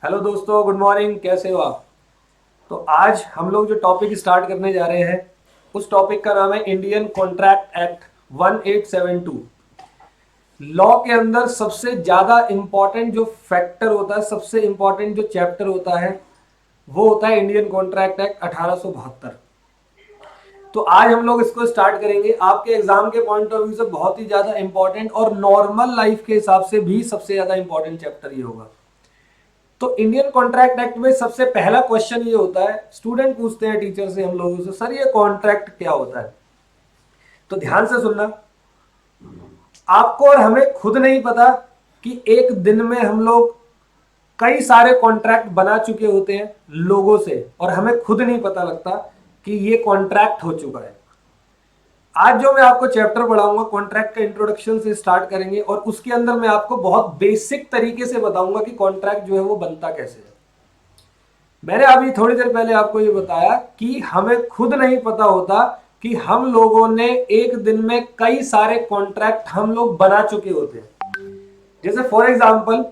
Hello दोस्तों, good morning. कैसे हो आप? तो आज हम लोग जो टॉपिक स्टार्ट करने जा रहे हैं उस टॉपिक का नाम है इंडियन कॉन्ट्रैक्ट एक्ट 1872। लॉ के अंदर सबसे ज्यादा इंपॉर्टेंट जो फैक्टर होता है, सबसे इंपॉर्टेंट जो चैप्टर होता है वो होता है इंडियन कॉन्ट्रैक्ट एक्ट 1872। तो आज हम लोग इसको स्टार्ट करेंगे। आपके एग्जाम के पॉइंट ऑफ व्यू से बहुत ही ज्यादा इंपॉर्टेंट और नॉर्मल लाइफ के हिसाब से भी सबसे ज्यादा इंपॉर्टेंट चैप्टर ये होगा। तो इंडियन कॉन्ट्रैक्ट एक्ट में सबसे पहला क्वेश्चन ये होता है, स्टूडेंट पूछते हैं टीचर से, हम लोगों से, सर ये कॉन्ट्रैक्ट क्या होता है? तो ध्यान से सुनना। आपको और हमें खुद नहीं पता कि एक दिन में हम लोग कई सारे कॉन्ट्रैक्ट बना चुके होते हैं लोगों से, और हमें खुद नहीं पता लगता कि ये कॉन्ट्रैक्ट हो चुका है। आज जो मैं आपको चैप्टर पढ़ाऊंगा कॉन्ट्रैक्ट का इंट्रोडक्शन से स्टार्ट करेंगे, और उसके अंदर मैं आपको बहुत बेसिक तरीके से बताऊंगा कि कॉन्ट्रैक्ट जो है वो बनता कैसे है। मैंने अभी थोड़ी देर पहले आपको ये बताया कि हमें खुद नहीं पता होता कि हम लोगों ने एक दिन में कई सारे कॉन्ट्रैक्ट हम लोग बना चुके होते हैं। जैसे फॉर एग्जांपल,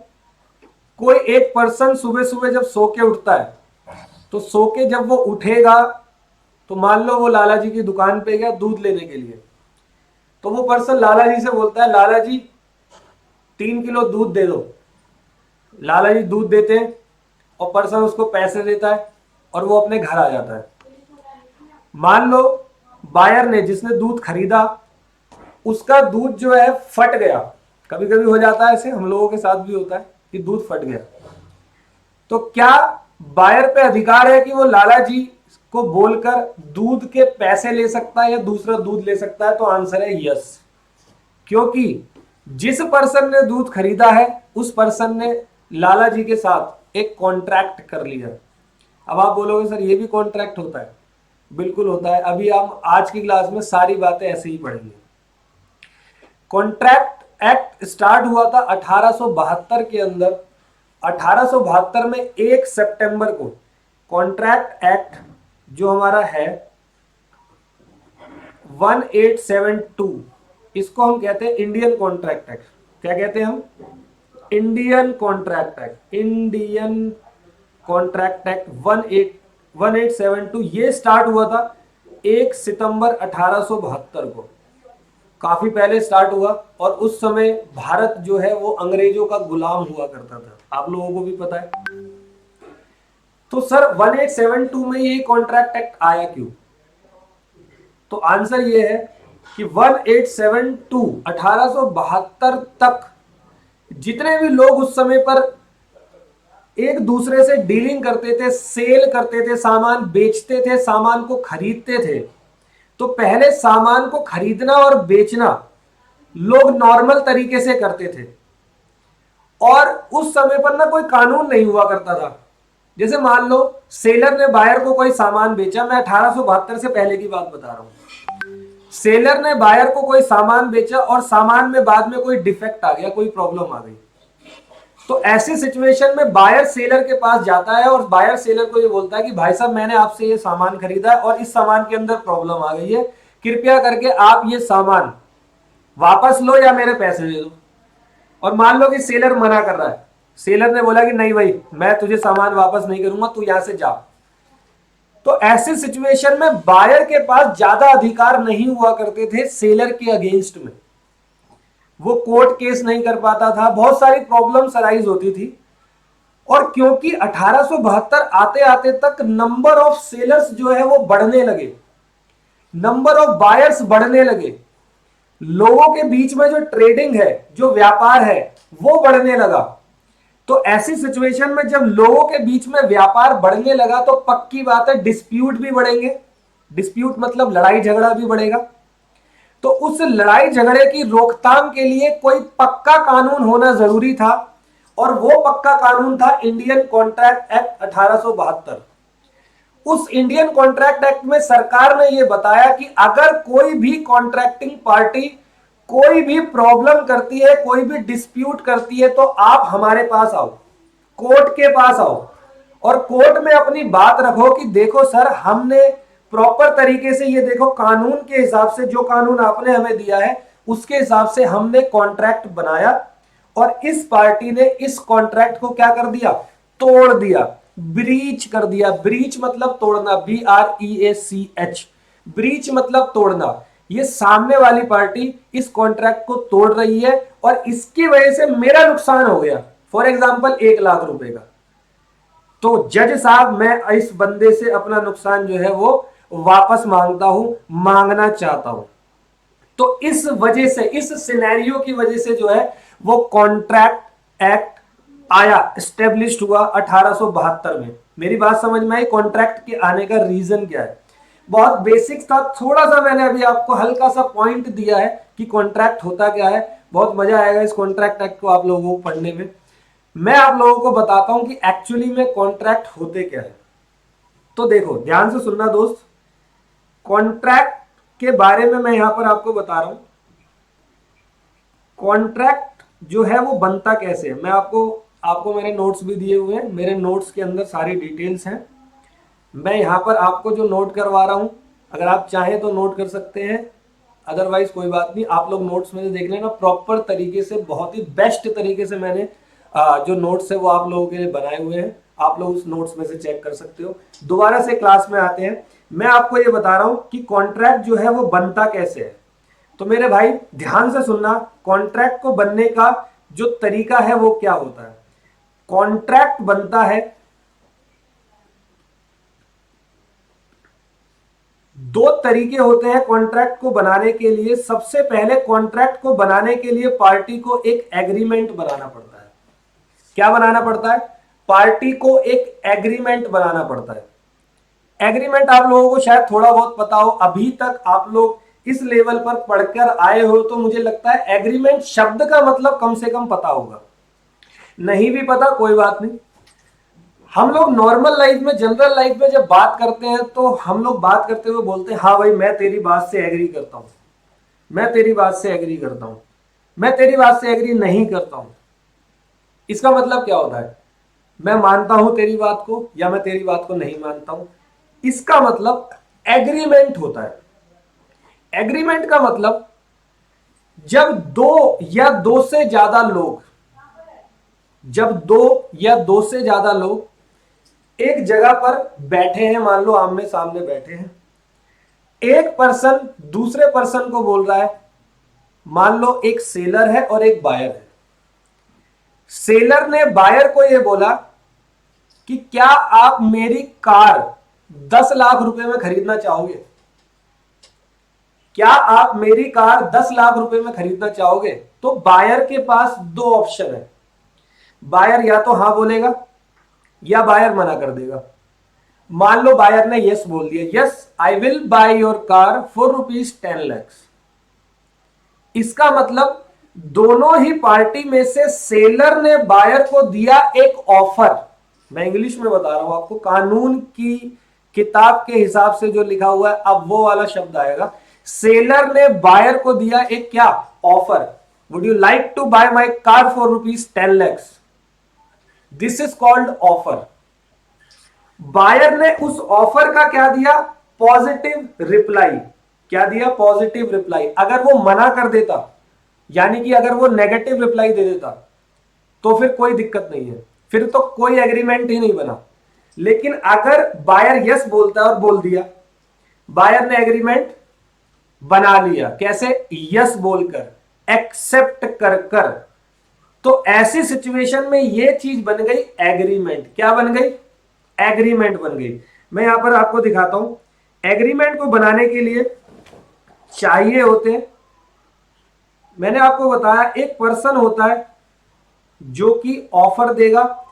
कोई एक पर्सन सुबह सुबह जब सो के उठता है, तो सो के जब वो उठेगा तो मान लो वो लाला जी की दुकान पे गया दूध लेने के लिए। तो वो पर्सन लाला जी से बोलता है, लाला जी 3 किलो दूध दे दो। लाला जी दूध देते हैं और पर्सन उसको पैसे देता है और वो अपने घर आ जाता है। मान लो बायर ने, जिसने दूध खरीदा, उसका दूध जो है फट गया। कभी कभी हो जाता है, ऐसे हम लोगों के साथ भी होता है कि दूध फट गया। तो क्या बायर पे अधिकार है कि वो लाला जी को बोलकर दूध के पैसे ले सकता है या दूसरा दूध ले सकता है? तो आंसर है यस। क्योंकि जिस पर्सन ने दूध खरीदा है उस पर्सन ने लाला जी के साथ एक कॉन्ट्रैक्ट कर लिया। अब आप बोलोगे सर ये भी कॉन्ट्रैक्ट होता है? बिल्कुल होता है। अभी हम आज की क्लास में सारी बातें ऐसे ही पढ़ेंगे। कॉन्ट्रैक्ट एक्ट स्टार्ट हुआ था 1872 के अंदर। 1872 में 1 सितंबर को कॉन्ट्रैक्ट एक्ट जो हमारा है 1872, इसको हम कहते हैं इंडियन कॉन्ट्रैक्ट एक्ट। क्या कहते हैं हम? Indian contract act. Indian contract act 1872 ये स्टार्ट हुआ था 1 सितंबर 1872 को। काफी पहले स्टार्ट हुआ, और उस समय भारत जो है वो अंग्रेजों का गुलाम हुआ करता था, आप लोगों को भी पता है। तो सर 1872 में ये कॉन्ट्रैक्ट एक्ट आया क्यों? तो आंसर ये है कि 1872 1872 तक जितने भी लोग उस समय पर एक दूसरे से डीलिंग करते थे, सेल करते थे, सामान बेचते थे, सामान को खरीदते थे, तो पहले सामान को खरीदना और बेचना लोग नॉर्मल तरीके से करते थे, और उस समय पर ना कोई कानून नहीं हुआ करता था। जैसे मान लो सेलर ने बायर को कोई सामान बेचा, मैं 1872 से पहले की बात बता रहा हूं। सेलर ने बायर को कोई सामान बेचा और सामान में बाद में कोई डिफेक्ट आ गया, कोई प्रॉब्लम आ गई। तो ऐसी सिचुएशन में बायर सेलर के पास जाता है और बायर सेलर को ये बोलता है कि भाई साहब मैंने आपसे ये सामान खरीदा है और इस सामान के अंदर प्रॉब्लम आ गई है, कृपया करके आप ये सामान वापस लो या मेरे पैसे दे दो। और मान लो कि सेलर मना कर रहा है, सेलर ने बोला कि नहीं भाई मैं तुझे सामान वापस नहीं करूंगा, तू यहां से जा। तो ऐसी सिचुएशन में बायर के पास ज्यादा अधिकार नहीं हुआ करते थे सेलर के अगेंस्ट में। वो कोर्ट केस नहीं कर पाता था, बहुत सारी प्रॉब्लम्स अराइज होती थी। और क्योंकि 1872 आते आते तक नंबर ऑफ सेलर्स जो है वो बढ़ने लगे, नंबर ऑफ बायर्स बढ़ने लगे, लोगों के बीच में जो ट्रेडिंग है, जो व्यापार है, वो बढ़ने लगा। तो ऐसी सिचुएशन में जब लोगों के बीच में व्यापार बढ़ने लगा तो पक्की बात है डिस्प्यूट भी बढ़ेंगे। डिस्प्यूट मतलब लड़ाई झगड़ा भी बढ़ेगा। तो उस लड़ाई झगड़े की रोकथाम के लिए कोई पक्का कानून होना जरूरी था, और वो पक्का कानून था इंडियन कॉन्ट्रैक्ट एक्ट 1872। उस इंडियन कॉन्ट्रैक्ट एक्ट में सरकार ने यह बताया कि अगर कोई भी कॉन्ट्रैक्टिंग पार्टी कोई भी प्रॉब्लम करती है, कोई भी डिस्प्यूट करती है, तो आप हमारे पास आओ, कोर्ट के पास आओ, और कोर्ट में अपनी बात रखो कि देखो सर हमने प्रॉपर तरीके से, ये देखो कानून के हिसाब से, जो कानून आपने हमें दिया है उसके हिसाब से हमने कॉन्ट्रैक्ट बनाया, और इस पार्टी ने इस कॉन्ट्रैक्ट को क्या कर दिया, तोड़ दिया, ब्रीच कर दिया। ब्रीच मतलब तोड़ना, BREACH, ब्रीच मतलब तोड़ना। ये सामने वाली पार्टी इस कॉन्ट्रैक्ट को तोड़ रही है और इसकी वजह से मेरा नुकसान हो गया, फॉर एग्जाम्पल 1 लाख रुपए का। तो जज साहब, मैं इस बंदे से अपना नुकसान जो है वो वापस मांगता हूं, मांगना चाहता हूं। तो इस वजह से, इस सिनेरियो की वजह से जो है वो कॉन्ट्रैक्ट एक्ट आया, स्टेब्लिश हुआ 1872 में। मेरी बात समझ में आई? कॉन्ट्रैक्ट के आने का रीजन क्या है? बहुत बेसिक था, थोड़ा सा मैंने अभी आपको हल्का सा पॉइंट दिया है कि कॉन्ट्रैक्ट होता क्या है। बहुत मजा आएगा इस कॉन्ट्रैक्ट एक्ट को आप लोगों को पढ़ने में। मैं आप लोगों को बताता हूं कि एक्चुअली में कॉन्ट्रैक्ट होते क्या है। तो देखो, ध्यान से सुनना दोस्त, कॉन्ट्रैक्ट के बारे में मैं यहां पर आपको बता रहा हूं। कॉन्ट्रैक्ट जो है वो बनता कैसे है, मैं आपको आपको मैंने नोट्स भी दिए हुए हैं, मेरे नोट्स के अंदर सारी डिटेल्स हैं। मैं यहां पर आपको जो नोट करवा रहा हूं, अगर आप चाहें तो नोट कर सकते हैं, अदरवाइज कोई बात नहीं, आप लोग नोट्स में से देख लेना। प्रॉपर तरीके से, बहुत ही बेस्ट तरीके से मैंने जो नोट्स है वो आप लोगों के लिए बनाए हुए हैं। आप लोग उस नोट्स में से चेक कर सकते हो। दोबारा से क्लास में आते हैं। मैं आपको ये बता रहा हूं कि कॉन्ट्रैक्ट जो है वो बनता कैसे है। तो मेरे भाई ध्यान से सुनना, कॉन्ट्रैक्ट को बनने का जो तरीका है वो क्या होता है। कॉन्ट्रैक्ट बनता है, दो तरीके होते हैं कॉन्ट्रैक्ट को बनाने के लिए। सबसे पहले कॉन्ट्रैक्ट को बनाने के लिए पार्टी को एक एग्रीमेंट बनाना पड़ता है। क्या बनाना पड़ता है? पार्टी को एक एग्रीमेंट बनाना पड़ता है। एग्रीमेंट आप लोगों को शायद थोड़ा बहुत पता हो, अभी तक आप लोग इस लेवल पर पढ़कर आए हो, तो मुझे लगता है एग्रीमेंट शब्द का मतलब कम से कम पता होगा। नहीं भी पता कोई बात नहीं। हम लोग नॉर्मल लाइफ में, जनरल लाइफ में जब बात करते हैं तो हम लोग बात करते हुए बोलते हैं हाँ भाई मैं तेरी बात से एग्री करता हूं, मैं तेरी बात से एग्री करता हूं, मैं तेरी बात से एग्री नहीं करता हूं। इसका मतलब क्या होता है? मैं मानता हूं तेरी बात को या मैं तेरी बात को नहीं मानता हूं। इसका मतलब एग्रीमेंट होता है। एग्रीमेंट का मतलब जब दो या दो से ज्यादा लोग एक जगह पर बैठे हैं, मान लो आमने सामने बैठे हैं, एक पर्सन दूसरे पर्सन को बोल रहा है, मान लो एक सेलर है और एक बायर है। सेलर ने बायर को यह बोला कि क्या आप मेरी कार 10 लाख रुपए में खरीदना चाहोगे? क्या आप मेरी कार 10 लाख रुपए में खरीदना चाहोगे? तो बायर के पास दो ऑप्शन है। बायर या तो हां बोलेगा या बायर मना कर देगा। मान लो बायर ने यस बोल दिया, yes I will buy your car for ₹10 lakh. इसका मतलब दोनों ही पार्टी में से सेलर ने बायर को दिया एक ऑफर। मैं इंग्लिश में बता रहा हूं आपको, कानून की किताब के हिसाब से जो लिखा हुआ है अब वो वाला शब्द आएगा। सेलर ने बायर को दिया एक क्या? Offer. Would you like to buy my car for ₹10 lakh? This is called offer. Buyer ने उस ऑफर का क्या दिया? Positive reply. क्या दिया? Positive reply. अगर वो मना कर देता, यानी कि अगर वो नेगेटिव रिप्लाई दे देता, तो फिर कोई दिक्कत नहीं है, फिर तो कोई एग्रीमेंट ही नहीं बना। लेकिन अगर बायर यस बोलता और बोल दिया, बायर ने एग्रीमेंट बना लिया। कैसे? यस बोलकर, एक्सेप्ट कर कर। तो ऐसी सिचुएशन में ये चीज बन गई एग्रीमेंट। क्या बन गई? एग्रीमेंट बन गई। मैं यहां पर आपको दिखाता हूं। एग्रीमेंट को बनाने के लिए चाहिए होते हैं, मैंने आपको बताया, एक पर्सन होता है जो कि ऑफर देगा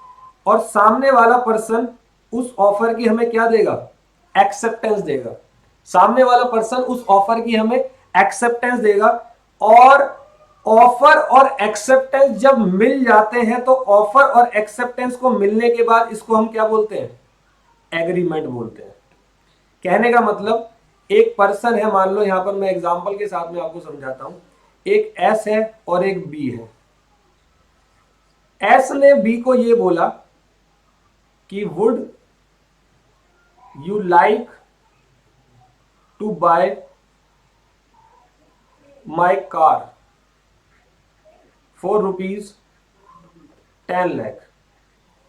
और सामने वाला पर्सन उस ऑफर की हमें क्या देगा? एक्सेप्टेंस देगा। सामने वाला पर्सन उस ऑफर की हमें एक्सेप्टेंस देगा। और ऑफर और एक्सेप्टेंस जब मिल जाते हैं तो ऑफर और एक्सेप्टेंस को मिलने के बाद इसको हम क्या बोलते हैं? एग्रीमेंट बोलते हैं। कहने का मतलब, एक पर्सन है, मान लो यहां पर मैं एग्जांपल के साथ में आपको समझाता हूं। एक एस है और एक बी है। एस ने बी को यह बोला कि would you like to buy my car for ₹10 lakh?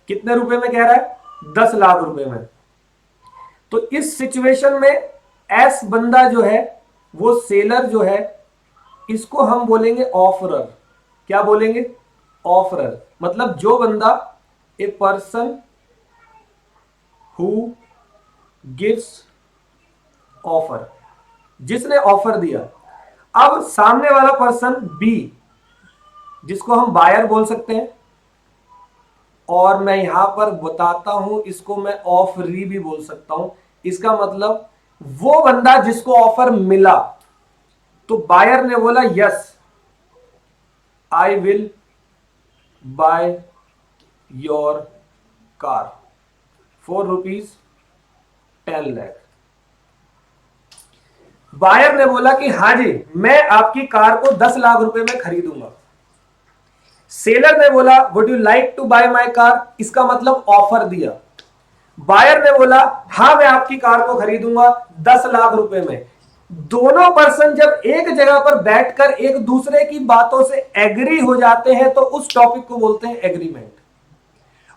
कितने रुपए में कह रहा है? 10 लाख रुपए में। तो इस सिचुएशन में एस बंदा जो है, वो सेलर जो है, इसको हम बोलेंगे ऑफरर। क्या बोलेंगे? ऑफरर। मतलब जो बंदा, a person who gives offer, जिसने ऑफर दिया। अब सामने वाला पर्सन बी, जिसको हम बायर बोल सकते हैं, और मैं यहां पर बताता हूं, इसको मैं ऑफरी भी बोल सकता हूं। इसका मतलब वो बंदा जिसको ऑफर मिला, तो बायर ने बोला yes I will buy your car for ₹10 lakh. Buyer ने बोला कि हाँ जी, मैं आपकी कार को 10 लाख रुपए में खरीदूंगा। सेलर ने बोला would you like to buy my car, इसका मतलब ऑफर दिया। बायर ने बोला हाँ मैं आपकी कार को खरीदूंगा 10 लाख रुपए में। दोनों पर्सन जब एक जगह पर बैठकर एक दूसरे की बातों से एग्री हो जाते हैं, तो उस टॉपिक को बोलते हैं एग्रीमेंट।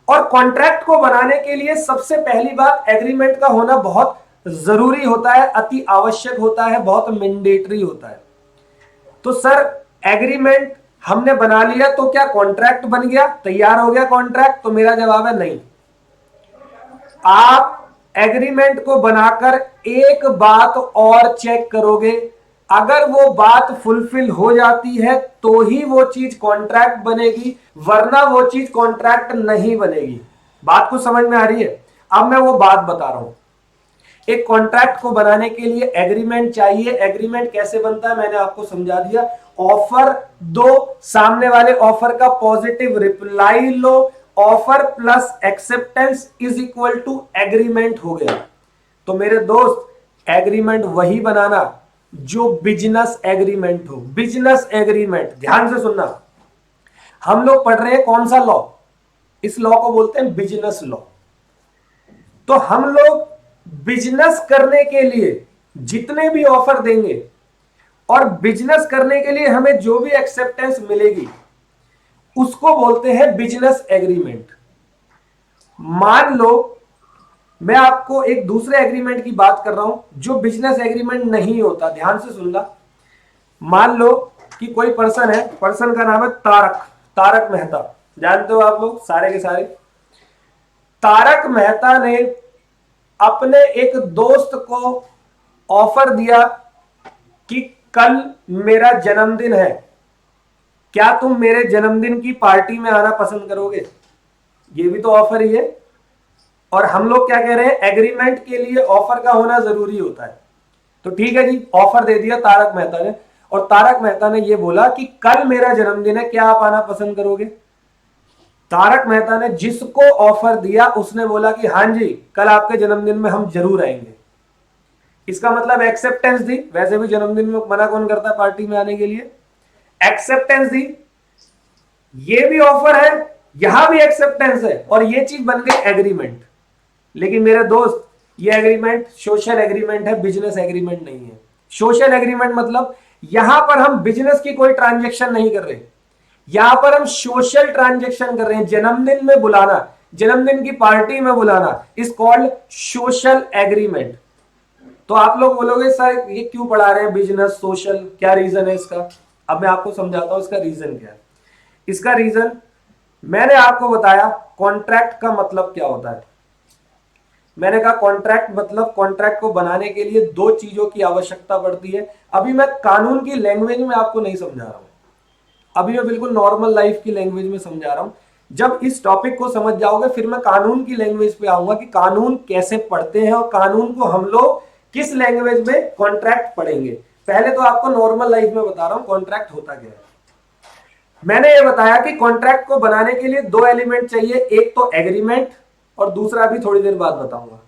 और कॉन्ट्रैक्ट को बनाने के लिए सबसे पहली बात, एग्रीमेंट का होना बहुत जरूरी होता है, अति आवश्यक होता है, बहुत मैंडेटरी होता है। तो सर एग्रीमेंट हमने बना लिया तो क्या कॉन्ट्रैक्ट बन गया, तैयार हो गया कॉन्ट्रैक्ट? तो मेरा जवाब है नहीं। आप एग्रीमेंट को बनाकर एक बात और चेक करोगे, अगर वो बात फुलफिल हो जाती है तो ही वो चीज कॉन्ट्रैक्ट बनेगी, वरना वो चीज कॉन्ट्रैक्ट नहीं बनेगी। बात को समझ में आ रही है? अब मैं वो बात बता रहा हूं। एक कॉन्ट्रैक्ट को बनाने के लिए एग्रीमेंट चाहिए। एग्रीमेंट कैसे बनता है मैंने आपको समझा दिया। ऑफर दो, सामने वाले ऑफर का पॉजिटिव रिप्लाई लो, offer plus acceptance is equal to agreement हो गया। तो मेरे दोस्त एग्रीमेंट वही बनाना जो बिजनेस एग्रीमेंट हो। बिजनेस एग्रीमेंट ध्यान से सुनना, हम लोग पढ़ रहे हैं कौन सा लॉ? इस लॉ को बोलते हैं बिजनेस लॉ। तो हम लोग बिजनेस करने के लिए जितने भी ऑफर देंगे और बिजनेस करने के लिए हमें जो भी एक्सेप्टेंस मिलेगी, उसको बोलते हैं बिजनेस एग्रीमेंट। मान लो मैं आपको एक दूसरे एग्रीमेंट की बात कर रहा हूं जो बिजनेस एग्रीमेंट नहीं होता। ध्यान से सुनना। मान लो कि कोई पर्सन है, पर्सन का नाम है तारक, तारक मेहता। जानते हो आप लोग सारे के सारे। तारक मेहता ने अपने एक दोस्त को ऑफर दिया कि कल मेरा जन्मदिन है, क्या तुम मेरे जन्मदिन की पार्टी में आना पसंद करोगे? ये भी तो ऑफर ही है। और हम लोग क्या कह रहे हैं, एग्रीमेंट के लिए ऑफर का होना जरूरी होता है। तो ठीक है जी, ऑफर दे दिया तारक मेहता ने, और तारक मेहता ने ये बोला कि कल मेरा जन्मदिन है, क्या आप आना पसंद करोगे? तारक मेहता ने जिसको ऑफर दिया उसने बोला कि हाँ जी, कल आपके जन्मदिन में हम जरूर आएंगे। इसका मतलब एक्सेप्टेंस दी। वैसे भी जन्मदिन में मना कौन करता है पार्टी में आने के लिए? एक्सेप्टेंस दी। ये भी ऑफर है, यहां भी एक्सेप्टेंस है, और ये चीज बन गई एग्रीमेंट। लेकिन मेरे दोस्त ये एग्रीमेंट सोशल एग्रीमेंट है, बिजनेस एग्रीमेंट नहीं है। सोशल एग्रीमेंट मतलब यहां पर हम बिजनेस की कोई ट्रांजैक्शन नहीं कर रहे, यहां पर हम सोशल ट्रांजैक्शन कर रहे हैं। जन्मदिन में बुलाना, जन्मदिन की पार्टी में बुलाना इज कॉल्ड सोशल एग्रीमेंट। तो आप लोग बोलोगे सर ये क्यों पढ़ा रहे हैं बिजनेस सोशल, क्या रीजन है इसका? अब मैं आपको समझाता हूं इसका रीजन क्या है। इसका रीजन मैंने आपको बताया, कॉन्ट्रैक्ट का मतलब क्या होता है। मैंने कहा कॉन्ट्रैक्ट मतलब, कॉन्ट्रैक्ट को बनाने के लिए दो चीजों की आवश्यकता पड़ती है। अभी मैं कानून की लैंग्वेज में आपको नहीं समझा रहा हूं, अभी मैं बिल्कुल नॉर्मल लाइफ की लैंग्वेज में समझा रहा हूं। जब इस टॉपिक को समझ जाओगे फिर मैं कानून की लैंग्वेज पे आऊंगा कि कानून कैसे पढ़ते हैं और कानून को हम लोग किस लैंग्वेज में कॉन्ट्रैक्ट पढ़ेंगे। पहले तो आपको नॉर्मल लाइफ में बता रहा हूं कॉन्ट्रैक्ट होता क्या है। मैंने ये बताया कि कॉन्ट्रैक्ट को बनाने के लिए दो एलिमेंट चाहिए, एक तो एग्रीमेंट और दूसरा भी थोड़ी देर बाद बताऊंगा।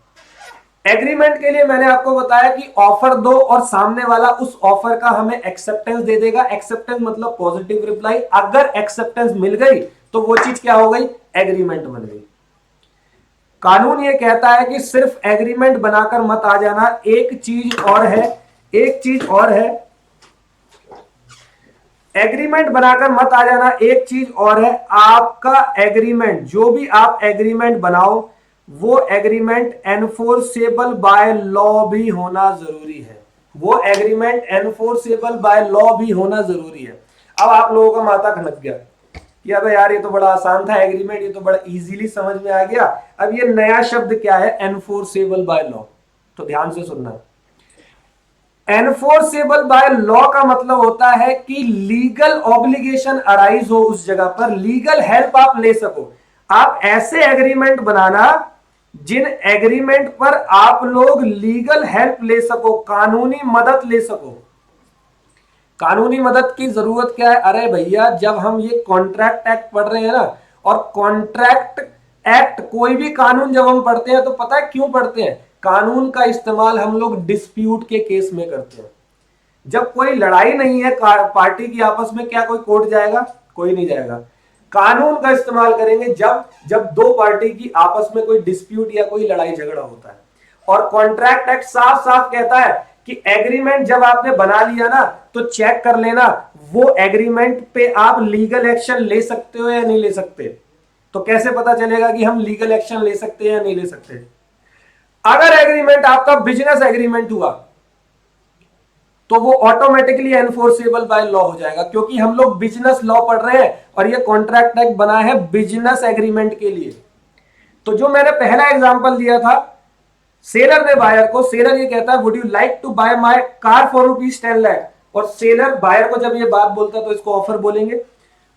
एग्रीमेंट के लिए मैंने आपको बताया कि ऑफर दो और सामने वाला उस ऑफर का हमें एक्सेप्टेंस दे देगा। एक्सेप्टेंस मतलब पॉजिटिव रिप्लाई। अगर एक्सेप्टेंस मिल गई तो वो चीज क्या हो गई, एग्रीमेंट बन गई। कानून ये कहता है कि सिर्फ एग्रीमेंट बनाकर मत आ जाना, एक चीज और है, एक चीज और है। एग्रीमेंट बनाकर मत आ जाना। एक चीज और है, आपका एग्रीमेंट, जो भी आप एग्रीमेंट बनाओ, वो एग्रीमेंट एनफोर्सेबल बाय लॉ भी होना जरूरी है। वो एग्रीमेंट एनफोर्सेबल बाय लॉ भी होना जरूरी है। अब आप लोगों का माथा खनक गया कि अबे यार ये तो बड़ा आसान था एग्रीमेंट, ये तो बड़ा इजीली समझ में आ गया। अब ये नया शब्द क्या है, एनफोर्सेबल बाय लॉ। तो ध्यान से सुनना, एनफोर्सेबल बाय लॉ का मतलब होता है कि लीगल ऑब्लिगेशन अराइज हो उस जगह पर, लीगल हेल्प आप ले सको। आप ऐसे एग्रीमेंट बनाना जिन एग्रीमेंट पर आप लोग लीगल हेल्प ले सको, कानूनी मदद ले सको। कानूनी मदद की जरूरत क्या है, अरे भैया जब हम ये कॉन्ट्रैक्ट एक्ट पढ़ रहे हैं ना, और कॉन्ट्रैक्ट एक्ट कोई भी कानून जब हम पढ़ते हैं तो पता है क्यों पढ़ते हैं, कानून का इस्तेमाल हम लोग डिस्प्यूट के केस में करते हैं। जब कोई लड़ाई नहीं है पार्टी की आपस में, क्या कोई कोर्ट जाएगा? कोई नहीं जाएगा। कानून का इस्तेमाल करेंगे जब जब दो पार्टी की आपस में कोई डिस्प्यूट या कोई लड़ाई झगड़ा होता है। और कॉन्ट्रैक्ट एक्ट साफ साफ कहता है कि एग्रीमेंट जब आपने बना लिया ना, तो चेक कर लेना वो एग्रीमेंट पे आप लीगल एक्शन ले सकते हो या नहीं ले सकते। तो कैसे पता चलेगा कि हम लीगल एक्शन ले सकते हैं या नहीं ले सकते? अगर एग्रीमेंट आपका बिजनेस एग्रीमेंट हुआ तो वो ऑटोमेटिकली एनफोर्सेबल बाय लॉ हो जाएगा, क्योंकि हम लोग बिजनेस लॉ पढ़ रहे हैं और ये कॉन्ट्रैक्ट एक्ट बना है बिजनेस एग्रीमेंट के लिए। तो जो मैंने पहला एग्जांपल दिया था, सेलर ने बायर को, सेलर ये कहता है would you like to buy my car for ₹10 lakh, और सेलर बायर को जब ये बात बोलता है तो इसको ऑफर बोलेंगे,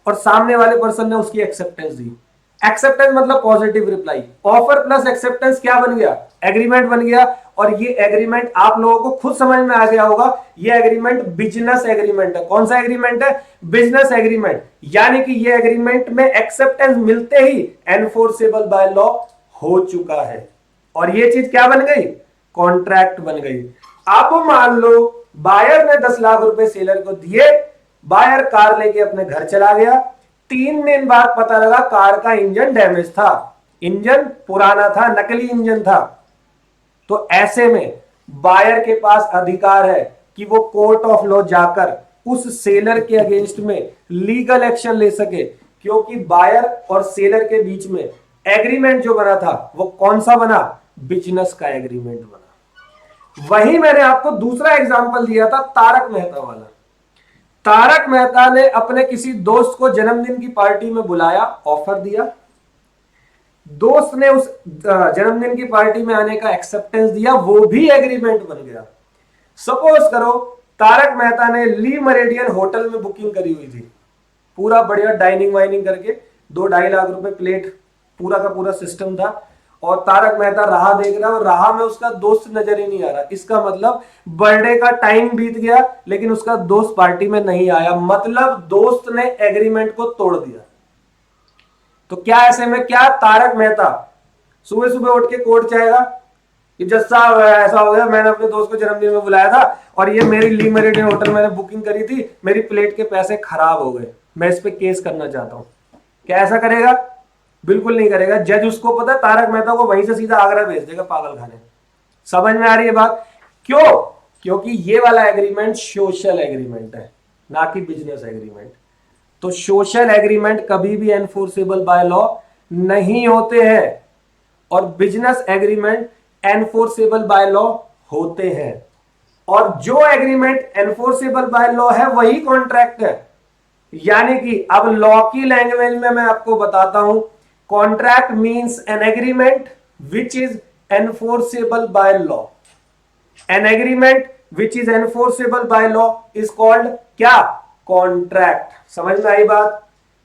और सामने वाले पर्सन ने उसकी एक्सेप्टेंस दी। एक्सेप्टेंस मतलब positive reply. Offer plus acceptance क्या बन गया? एग्रीमेंट बन गया। और ये एग्रीमेंट आप लोगों को खुद समझ में आ गया होगा, ये एग्रीमेंट बिजनेस एग्रीमेंट है। कौन सा एग्रीमेंट है? Business agreement. यानी कि ये एग्रीमेंट में एक्सेप्टेंस मिलते ही एनफोर्सेबल बाय लॉ हो चुका है, और ये चीज क्या बन गई? कॉन्ट्रैक्ट बन गई। अब मान लो बायर ने 10 लाख रुपए सेलर को दिए, बायर कार लेके अपने घर चला गया। 3 दिन बाद पता लगा कार का इंजन डैमेज था, इंजन पुराना था, नकली इंजन था। तो ऐसे में बायर के पास अधिकार है कि वो कोर्ट ऑफ लॉ जाकर उस सेलर के अगेंस्ट में लीगल एक्शन ले सके, क्योंकि बायर और सेलर के बीच में एग्रीमेंट जो बना था वो कौन सा बना? बिजनेस का एग्रीमेंट बना। वही मैंने आपको दूसरा एग्जांपल दिया था, तारक मेहता वाला। तारक मेहता ने अपने किसी दोस्त को जन्मदिन की पार्टी में बुलाया, ऑफर दिया। दोस्त ने उस जन्मदिन की पार्टी में आने का एक्सेप्टेंस दिया, वो भी एग्रीमेंट बन गया। सपोज करो तारक मेहता ने ली मेरिडियन होटल में बुकिंग करी हुई थी, पूरा बढ़िया डाइनिंग वाइनिंग करके, 2-2.5 लाख रुपए प्लेट, पूरा का पूरा सिस्टम था। और तारक मेहता राह देख रहा है और राह में उसका दोस्त नजर ही नहीं आ रहा। इसका मतलब बर्थडे का टाइम बीत गया लेकिन उसका दोस्त पार्टी में नहीं आया, मतलब दोस्त ने एग्रीमेंट को तोड़ दिया। तो क्या ऐसे में क्या तारक मेहता सुबह सुबह उठ के कोर्ट जाएगा कि जज साहब ऐसा हो गया, मैंने अपने दोस्त को जन्मदिन में बुलाया था और ये मेरी ली मेरिडियन होटल मैंने बुकिंग करी थी, मेरी प्लेट के पैसे खराब हो गए, मैं इस पे केस करना चाहता हूं। क्या ऐसा करेगा? बिल्कुल नहीं करेगा। जज उसको पता है तारक मेहता को वहीं से सीधा आगरा भेज देगा पागल खाने। समझ में आ रही है बात? क्यों? क्योंकि ये वाला एग्रीमेंट सोशल एग्रीमेंट है, ना कि बिजनेस एग्रीमेंट। तो सोशल एग्रीमेंट कभी भी एनफोर्सेबल बाय लॉ नहीं होते हैं, और business agreement enforceable by law होते हैं। और जो एग्रीमेंट एनफोर्सेबल बाय लॉ है वही कॉन्ट्रैक्ट है। यानी कि अब लॉ की लैंग्वेज में मैं आपको बताता हूं, contract means an agreement which is enforceable by law. An agreement which is enforceable by law is called क्या? कॉन्ट्रैक्ट। समझ में आई बात?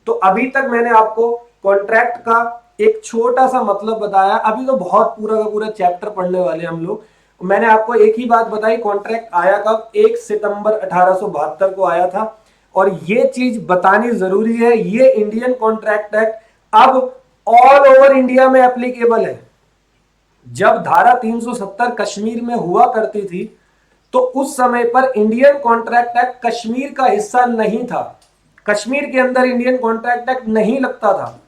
तो अभी तक मैंने आपको कॉन्ट्रैक्ट का एक छोटा सा मतलब बताया, अभी तो बहुत पूरा का पूरा चैप्टर पढ़ने वाले हम लोग। मैंने आपको एक ही बात बताई, कॉन्ट्रैक्ट आया कब? 1 सितंबर 1872 को आया था। और ये चीज बतानी जरूरी है, ये इंडियन कॉन्ट्रैक्ट एक्ट अब ऑल ओवर इंडिया में एप्लीकेबल है। जब धारा 370 कश्मीर में हुआ करती थी तो उस समय पर इंडियन कॉन्ट्रैक्ट एक्ट कश्मीर का हिस्सा नहीं था, कश्मीर के अंदर इंडियन कॉन्ट्रैक्ट एक्ट नहीं लगता था।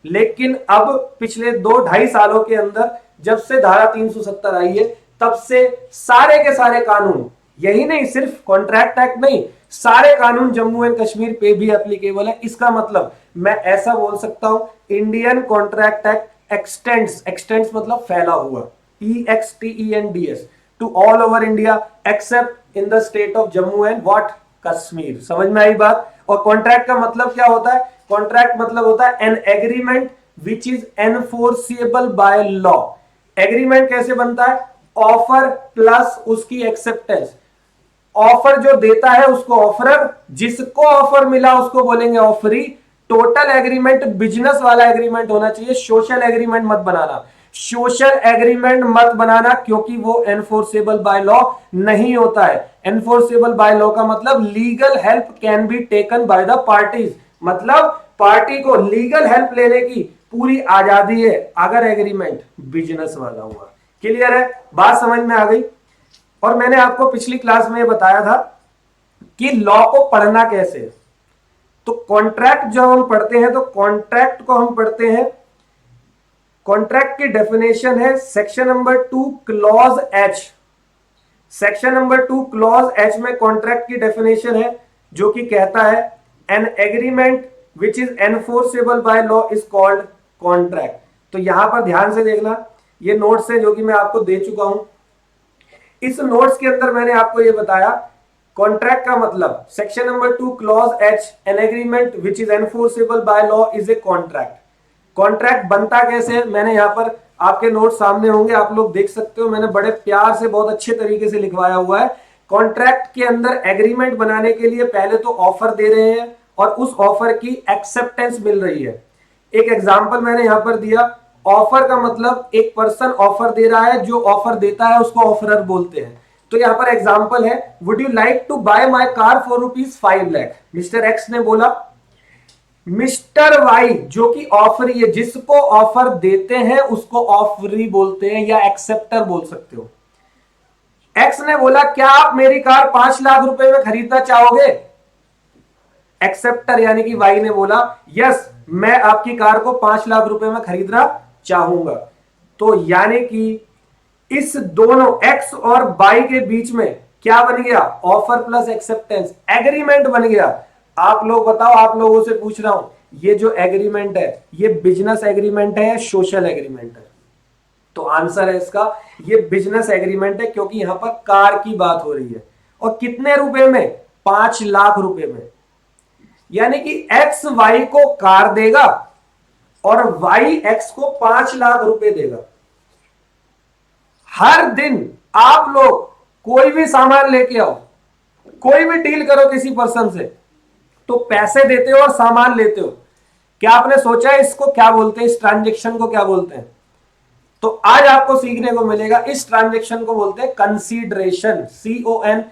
लेकिन अब पिछले 2-2.5 सालों के अंदर जब से धारा 370 आई है, तब से सारे के सारे कानून, यही नहीं सिर्फ कॉन्ट्रैक्ट एक्ट नहीं, सारे कानून जम्मू एंड कश्मीर पे भी एप्लीकेबल है। इसका मतलब मैं ऐसा बोल सकता हूं इंडियन कॉन्ट्रैक्ट एक्ट एक्सटेंड्स मतलब फैला हुआ, EXTENDS to all over India except in the state of Jammu and what Kashmir. समझ में आई बात। और कॉन्ट्रैक्ट का मतलब क्या होता है? कॉन्ट्रैक्ट मतलब होता है an agreement which is enforceable by law. Agreement कैसे बनता है? ऑफर प्लस उसकी एक्सेप्टेंस। ऑफर जो देता है उसको ऑफरर, जिसको ऑफर मिला उसको बोलेंगे ऑफरी। टोटल एग्रीमेंट बिजनेस वाला एग्रीमेंट होना चाहिए, सोशल एग्रीमेंट मत बनाना। सोशल एग्रीमेंट मत बनाना क्योंकि वो एनफोर्सेबल बाय लॉ नहीं होता है। एनफोर्सेबल बाय लॉ का मतलब legal help can be taken by the parties, मतलब पार्टी को लीगल हेल्प लेने की पूरी आजादी है अगर एग्रीमेंट बिजनेस वाला हुआ। क्लियर है? बात समझ में आ गई। और मैंने आपको पिछली क्लास में बताया था कि लॉ को पढ़ना कैसे। तो कॉन्ट्रैक्ट जब हम पढ़ते हैं तो कॉन्ट्रैक्ट को हम पढ़ते हैं, कॉन्ट्रैक्ट की डेफिनेशन है section number 2 clause H. Section number 2 clause H में कॉन्ट्रैक्ट की डेफिनेशन है जो कि कहता है an agreement which is enforceable by law is called contract. तो यहां पर ध्यान से देखना, ये नोट्स है जो कि मैं आपको दे चुका हूं। इस नोट्स के अंदर मैंने आपको यह बताया कॉन्ट्रैक्ट का मतलब section number 2 clause H, an agreement which is enforceable by law is a contract. Contract बनता कैसे? मैंने यहां पर आपके नोट सामने होंगे, आप लोग देख सकते हो, मैंने बड़े प्यार से बहुत अच्छे तरीके से लिखवाया हुआ है। कॉन्ट्रैक्ट के अंदर एग्रीमेंट बनाने के लिए पहले तो ऑफर दे रहे हैं और उस ऑफर की एक्सेप्टेंस मिल रही है। एक एग्जांपल मैंने यहां पर दिया, ऑफर का मतलब एक पर्सन ऑफर दे रहा है, जो ऑफर देता है उसको ऑफरर बोलते हैं। तो यहां पर एग्जांपल है, would you like to buy my car for ₹5 lakh. Mister X ने बोला, मिस्टर वाई जो कि ऑफरी है, जिसको ऑफर देते हैं उसको ऑफरी बोलते हैं या एक्सेप्टर बोल सकते हो। एक्स ने बोला, क्या आप मेरी कार 5 लाख रुपए में खरीदना चाहोगे? एक्सेप्टर यानी कि वाई ने बोला, यस मैं आपकी कार को 5 लाख रुपए में खरीदना चाहूंगा। तो यानी कि इस दोनों एक्स और वाई के बीच में क्या बन गया? ऑफर प्लस एक्सेप्टेंस, एग्रीमेंट बन गया। आप लोग बताओ, आप लोगों से पूछ रहा हूं, ये जो एग्रीमेंट है ये बिजनेस एग्रीमेंट है या सोशल एग्रीमेंट है? तो आंसर है इसका, ये बिजनेस एग्रीमेंट है क्योंकि यहां पर कार की बात हो रही है। और कितने रुपए में? 5 लाख रुपए में। यानी कि एक्स वाई को कार देगा और वाई एक्स को 5 लाख रुपए देगा। हर दिन आप लोग कोई भी सामान लेके आओ, कोई भी डील करो किसी पर्सन से, तो पैसे देते हो और सामान लेते हो। क्या आपने सोचा है इसको क्या बोलते हैं? इस ट्रांजेक्शन को क्या बोलते हैं? तो आज आपको सीखने को मिलेगा, इस ट्रांजेक्शन को बोलते हैं कंसीडरेशन, CONSIDERATION।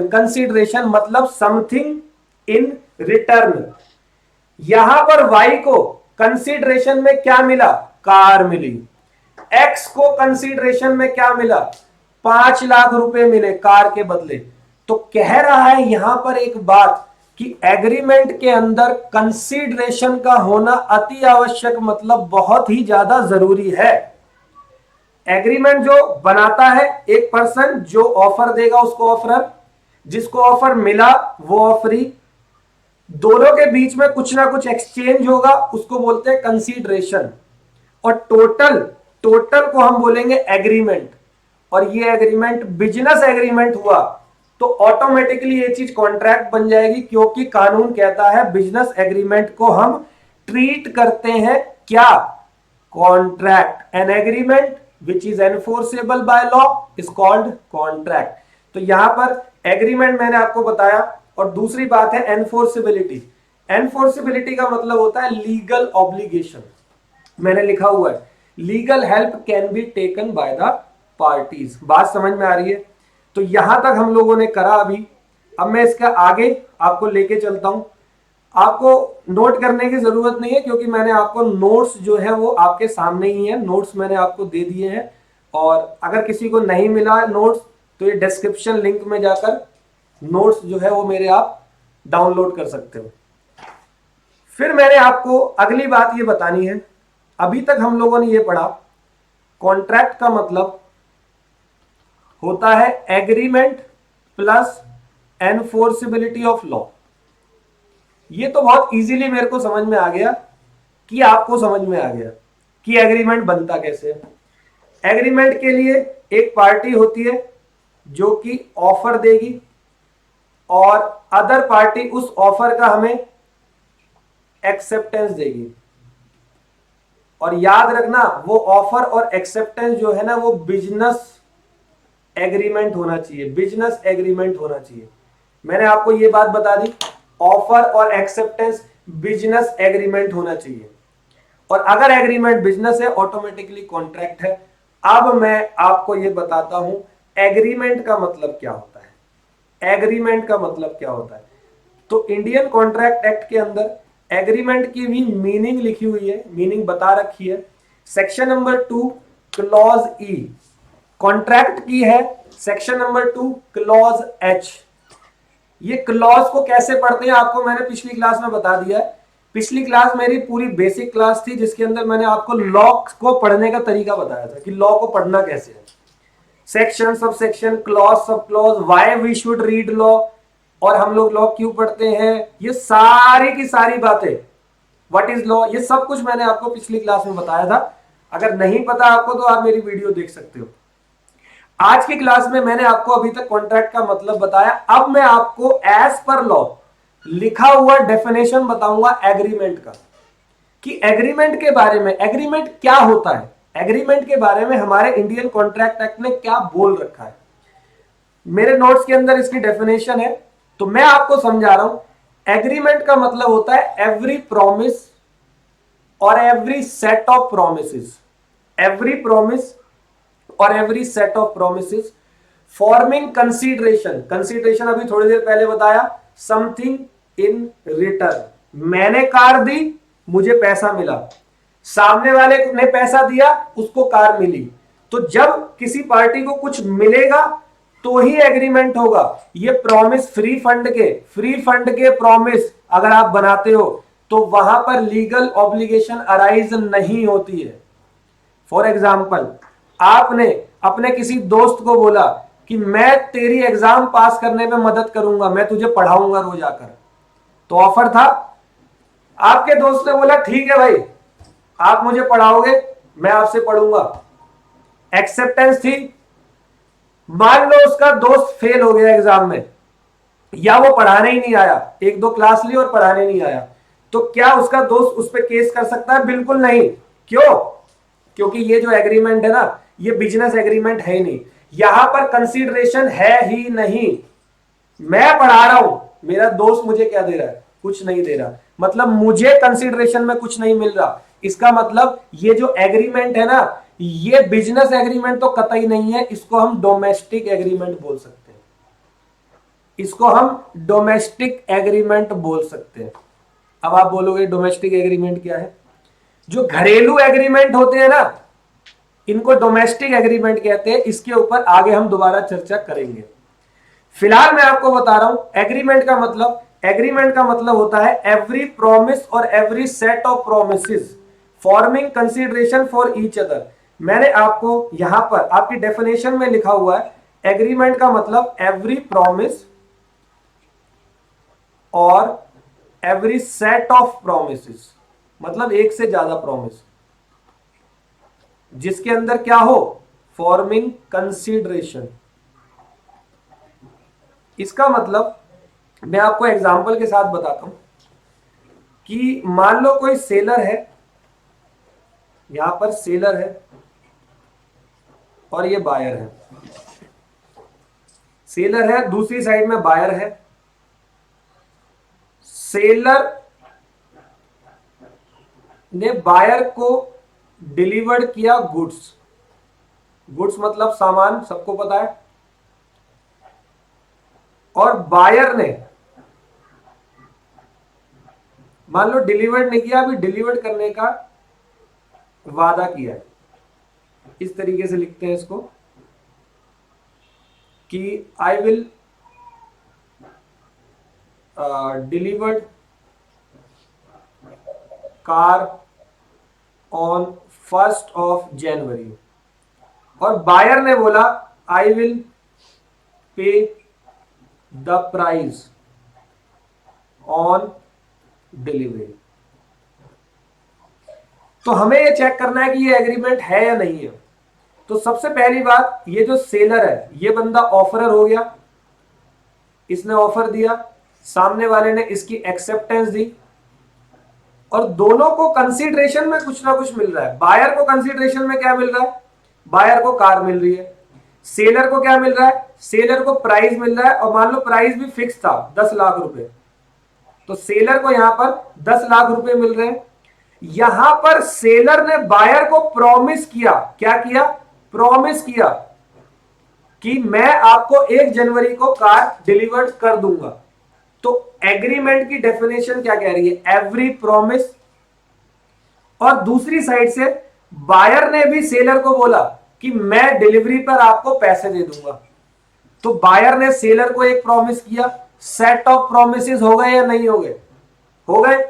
कंसीडरेशन मतलब समथिंग इन रिटर्न। यहां पर वाई को कंसीडरेशन में क्या मिला? कार मिली। एक्स को कंसीडरेशन में क्या मिला? 5 लाख रुपए मिले कार के बदले। तो कह रहा है यहां पर एक बात कि एग्रीमेंट के अंदर कंसीडरेशन का होना अति आवश्यक, मतलब बहुत ही ज्यादा जरूरी है। एग्रीमेंट जो बनाता है एक पर्सन, जो ऑफर देगा उसको ऑफरर, जिसको ऑफर मिला वो ऑफरी, दोनों के बीच में कुछ ना कुछ एक्सचेंज होगा, उसको बोलते हैं कंसीडरेशन। और टोटल को हम बोलेंगे एग्रीमेंट। और ये एग्रीमेंट बिजनेस एग्रीमेंट हुआ तो ऑटोमेटिकली ये चीज कॉन्ट्रैक्ट बन जाएगी, क्योंकि कानून कहता है बिजनेस एग्रीमेंट को हम ट्रीट करते हैं क्या? Contract. An agreement which is enforceable by law is called contract. तो यहां पर एग्रीमेंट मैंने आपको बताया। और दूसरी बात है एनफोर्सेबिलिटी। एनफोर्सेबिलिटी का मतलब होता है लीगल ऑब्लिगेशन। मैंने लिखा हुआ है legal help can be taken by the parties. बात समझ में आ रही है? तो यहां तक हम लोगों ने करा अभी। अब मैं इसका आगे आपको लेके चलता हूं। आपको नोट करने की जरूरत नहीं है क्योंकि मैंने आपको नोट्स जो है वो आपके सामने ही है, नोट्स मैंने आपको दे दिए हैं। और अगर किसी को नहीं मिला नोट्स तो ये डिस्क्रिप्शन लिंक में जाकर नोट्स जो है वो मेरे आप डाउनलोड कर सकते हो। फिर मैंने आपको अगली बात ये बतानी है, अभी तक हम लोगों ने ये पढ़ा कॉन्ट्रैक्ट का मतलब होता है agreement plus enforceability of law. ये तो बहुत इजीली मेरे को समझ में आ गया कि आपको समझ में आ गया कि एग्रीमेंट बनता कैसे है। एग्रीमेंट के लिए एक पार्टी होती है जो कि ऑफर देगी और अदर पार्टी उस ऑफर का हमें एक्सेप्टेंस देगी। और याद रखना वो ऑफर और एक्सेप्टेंस जो है ना वो बिजनेस एग्रीमेंट होना चाहिए, बिजनेस एग्रीमेंट होना चाहिए। मैंने आपको ये बात बता दी, ऑफर और एक्सेप्टेंस बिजनेस एग्रीमेंट होना चाहिए। और अगर एग्रीमेंट बिजनेस है ऑटोमेटिकली कॉन्ट्रैक्ट है। अब मैं आपको ये बताता हूं एग्रीमेंट का मतलब क्या होता है। एग्रीमेंट का मतलब क्या होता है, तो इंडियन कॉन्ट्रैक्ट एक्ट के अंदर एग्रीमेंट की भी मीनिंग लिखी हुई है, मीनिंग बता रखी है। सेक्शन नंबर 2 क्लॉज ई कॉन्ट्रैक्ट की है, सेक्शन नंबर 2 क्लॉज एच। ये क्लॉज को कैसे पढ़ते हैं आपको मैंने पिछली क्लास में बता दिया है। पिछली क्लास मेरी पूरी बेसिक क्लास थी जिसके अंदर मैंने आपको लॉ को पढ़ने का तरीका बताया था कि लॉ को पढ़ना कैसे है। Section, sub section, clause, sub clause, why we should read law, और हम लोग लॉ क्यों पढ़ते हैं, ये सारी की सारी बातें, व्हाट इज लॉ, ये सब कुछ मैंने आपको पिछली क्लास में बताया था। अगर नहीं पता आपको तो आप मेरी वीडियो देख सकते हो। आज की क्लास में मैंने आपको अभी तक कॉन्ट्रैक्ट का मतलब बताया। अब मैं आपको एज पर लॉ लिखा हुआ डेफिनेशन बताऊंगा एग्रीमेंट का, कि एग्रीमेंट के बारे में, एग्रीमेंट क्या होता है, एग्रीमेंट के बारे में हमारे इंडियन कॉन्ट्रैक्ट एक्ट ने क्या बोल रखा है। मेरे नोट्स के अंदर इसकी डेफिनेशन है, तो मैं आपको समझा रहा हूं। एग्रीमेंट का मतलब होता है एवरी प्रॉमिस और every set of promises, every promise और every set of promises forming consideration, consideration अभी थोड़ी देर पहले बताया, समथिंग इन रिटर्न। मैंने कार दी, मुझे पैसा मिला, सामने वाले ने पैसा दिया, उसको कार मिली। तो जब किसी पार्टी को कुछ मिलेगा तो ही एग्रीमेंट होगा। ये प्रॉमिस फ्री फंड के, फ्री फंड के प्रॉमिस अगर आप बनाते हो तो वहां पर लीगल ऑब्लिगेशन अराइज नहीं होती है। फॉर एग्जाम्पल, आपने अपने किसी दोस्त को बोला कि मैं तेरी एग्जाम पास करने में मदद करूंगा, मैं तुझे पढ़ाऊंगा रोज आकर, तो ऑफर था। आपके दोस्त ने बोला ठीक है भाई, आप मुझे पढ़ाओगे, मैं आपसे पढ़ूंगा, एक्सेप्टेंस थी। मान लो उसका दोस्त फेल हो गया एग्जाम में, या वो पढ़ाने ही नहीं आया, एक दो क्लास ली और पढ़ाने नहीं आया, तो क्या उसका दोस्त उस पर केस कर सकता है? बिल्कुल नहीं। क्यों? क्योंकि ये जो एग्रीमेंट है ना, ये बिजनेस एग्रीमेंट है ही नहीं, यहां पर कंसीडरेशन है ही नहीं। मैं पढ़ा रहा हूं, मेरा दोस्त मुझे क्या दे रहा है? कुछ नहीं दे रहा, मतलब मुझे कंसीडरेशन में कुछ नहीं मिल रहा। इसका मतलब ये जो एग्रीमेंट है ना, ये बिजनेस एग्रीमेंट तो कतई नहीं है, इसको हम डोमेस्टिक एग्रीमेंट बोल सकते हैं, इसको हम डोमेस्टिक एग्रीमेंट बोल सकते हैं। अब आप बोलोगे डोमेस्टिक एग्रीमेंट क्या है? जो घरेलू एग्रीमेंट होते हैं ना, इनको डोमेस्टिक एग्रीमेंट कहते हैं। इसके ऊपर आगे हम दोबारा चर्चा करेंगे। फिलहाल मैं आपको बता रहा हूं एग्रीमेंट का मतलब। एग्रीमेंट का मतलब होता है एवरी प्रॉमिस और every set of promises forming consideration for each other. मैंने आपको यहां पर आपकी डेफिनेशन में लिखा हुआ है एग्रीमेंट का मतलब एवरी प्रॉमिस और एवरी सेट ऑफ प्रोमिसेस, मतलब एक से ज्यादा प्रॉमिस जिसके अंदर क्या हो, फॉर्मिंग कंसीडरेशन। इसका मतलब मैं आपको एग्जांपल के साथ बताता हूं कि मान लो कोई सेलर है, यहां पर सेलर है और ये बायर है। सेलर है, दूसरी साइड में बायर है। सेलर ने बायर को डिलीवर्ड किया गुड्स, गुड्स मतलब सामान, सबको पता है। और बायर ने मान लो डिलीवर्ड नहीं किया, अभी डिलीवर्ड करने का वादा किया है। इस तरीके से लिखते हैं इसको कि I will delivered car on 1st of January। और बायर ने बोला I will pay the price on delivery. तो हमें ये चेक करना है कि ये एग्रीमेंट है या नहीं है। तो सबसे पहली बात, ये जो सेलर है ये बंदा ऑफरर हो गया, इसने ऑफर दिया, सामने वाले ने इसकी एक्सेप्टेंस दी, और दोनों को कंसीडरेशन में कुछ ना कुछ मिल रहा है। बायर को कंसीडरेशन में क्या मिल रहा है? बायर को कार मिल रही है। सेलर को क्या मिल रहा है? सेलर को प्राइस मिल रहा है, और मान लो प्राइस भी फिक्स था 10 लाख रुपए, तो सेलर को यहां पर 10 लाख रुपए मिल रहे हैं। यहां पर सेलर ने बायर को प्रॉमिस किया, क्या किया? प्रॉमिस किया कि मैं आपको 1 जनवरी को कार डिलीवर कर दूंगा। तो एग्रीमेंट की डेफिनेशन क्या कह रही है? Every promise. और दूसरी साइड से बायर ने भी सेलर को बोला कि मैं डिलीवरी पर आपको पैसे दे दूंगा। तो बायर ने सेलर को एक प्रॉमिस किया। सेट ऑफ प्रोमिसेस हो गए या नहीं हो गए? हो गए।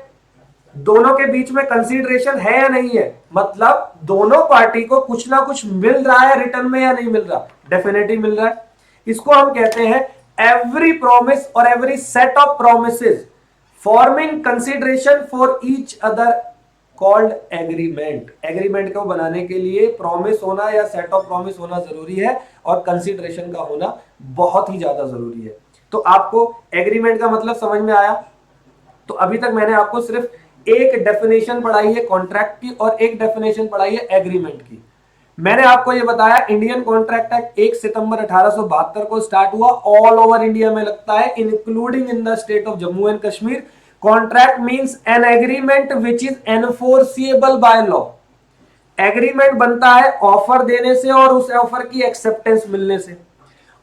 दोनों के बीच में कंसीडरेशन है या नहीं है? मतलब दोनों पार्टी को कुछ ना कुछ मिल रहा है रिटर्न में या नहीं मिल रहा? डेफिनेटली मिल रहा है। इसको हम कहते हैं एवरी प्रॉमिस और every set of promises forming consideration for each other called agreement. Agreement को बनाने के लिए प्रॉमिस होना या सेट ऑफ प्रॉमिस होना जरूरी है, और कंसीडरेशन का होना बहुत ही ज्यादा जरूरी है। तो आपको एग्रीमेंट का मतलब समझ में आया? तो अभी तक मैंने आपको सिर्फ एक डेफिनेशन पढ़ाई है कॉन्ट्रैक्ट की, और एक डेफिनेशन पढ़ाई है एग्रीमेंट की। मैंने आपको यह बताया इंडियन कॉन्ट्रैक्ट एक्ट 1 सितंबर 1872 को स्टार्ट हुआ, ऑल ओवर इंडिया में लगता है, including in the state of Jammu and Kashmir. Contract means an agreement which is enforceable by law. Agreement बनता है ऑफर देने से और उस ऑफर की एक्सेप्टेंस मिलने से।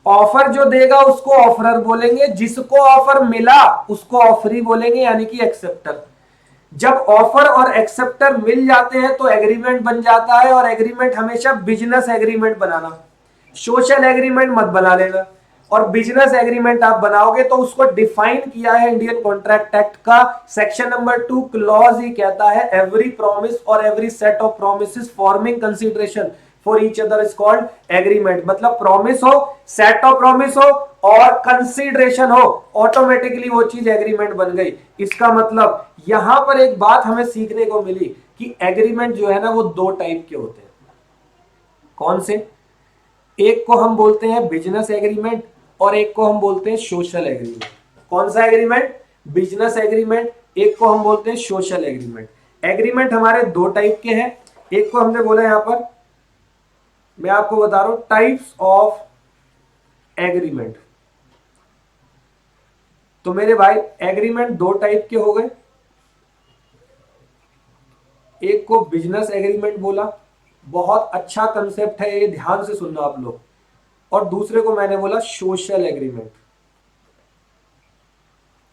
ऑफर जो देगा उसको ऑफरर बोलेंगे, जिसको ऑफर मिला उसको ऑफरी बोलेंगे, यानी कि एक्सेप्टर। जब ऑफर और एक्सेप्टर मिल जाते हैं तो एग्रीमेंट बन जाता है, और एग्रीमेंट हमेशा बिजनेस एग्रीमेंट बनाना, सोशल एग्रीमेंट मत बना लेना। और बिजनेस एग्रीमेंट आप बनाओगे तो उसको डिफाइन किया है इंडियन कॉन्ट्रैक्ट एक्ट का सेक्शन नंबर 2 क्लॉज ही कहता है एवरी प्रॉमिस और every set of promises forming consideration for each other is called agreement. मतलब प्रॉमिस हो, सेट ऑफ प्रॉमिस हो और कंसीडरेशन हो, ऑटोमेटिकली वो चीज एग्रीमेंट बन गई। इसका मतलब यहां पर एक बात हमें सीखने को मिली कि एग्रीमेंट जो है ना वो दो टाइप के होते हैं। कौन से? एक को हम बोलते हैं बिजनेस एग्रीमेंट, और एक को हम बोलते हैं सोशल एग्रीमेंट। कौन सा एग्रीमेंट? Business agreement. एक को हम बोलते हैं सोशल एग्रीमेंट। एग्रीमेंट हमारे दो टाइप के हैं। एक को हमने बोला यहां पर, मैं आपको बता रहा हूं टाइप्स ऑफ एग्रीमेंट। तो मेरे भाई एग्रीमेंट दो टाइप के हो गए। एक को बिजनेस एग्रीमेंट बोला, बहुत अच्छा कंसेप्ट है ये, ध्यान से सुनना आप लोग। और दूसरे को मैंने बोला सोशल एग्रीमेंट।